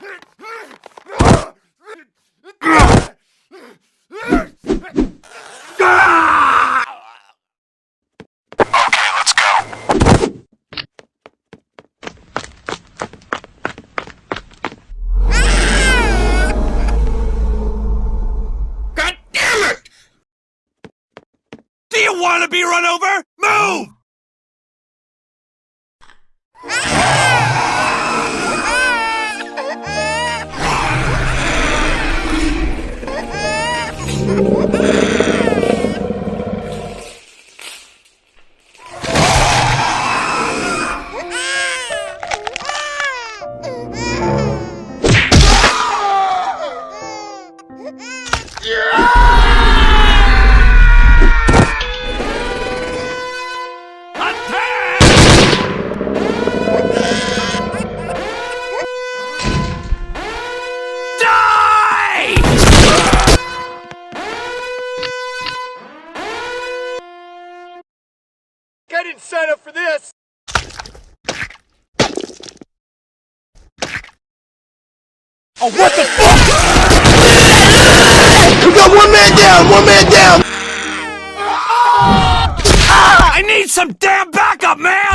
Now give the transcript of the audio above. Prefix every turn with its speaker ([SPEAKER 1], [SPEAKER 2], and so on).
[SPEAKER 1] let's go.
[SPEAKER 2] God damn it! Do you want to be run over? Move!
[SPEAKER 3] I didn't sign up for this!
[SPEAKER 2] Oh, what the fuck?
[SPEAKER 4] We got one man down! One man down!
[SPEAKER 2] I need some damn backup, man!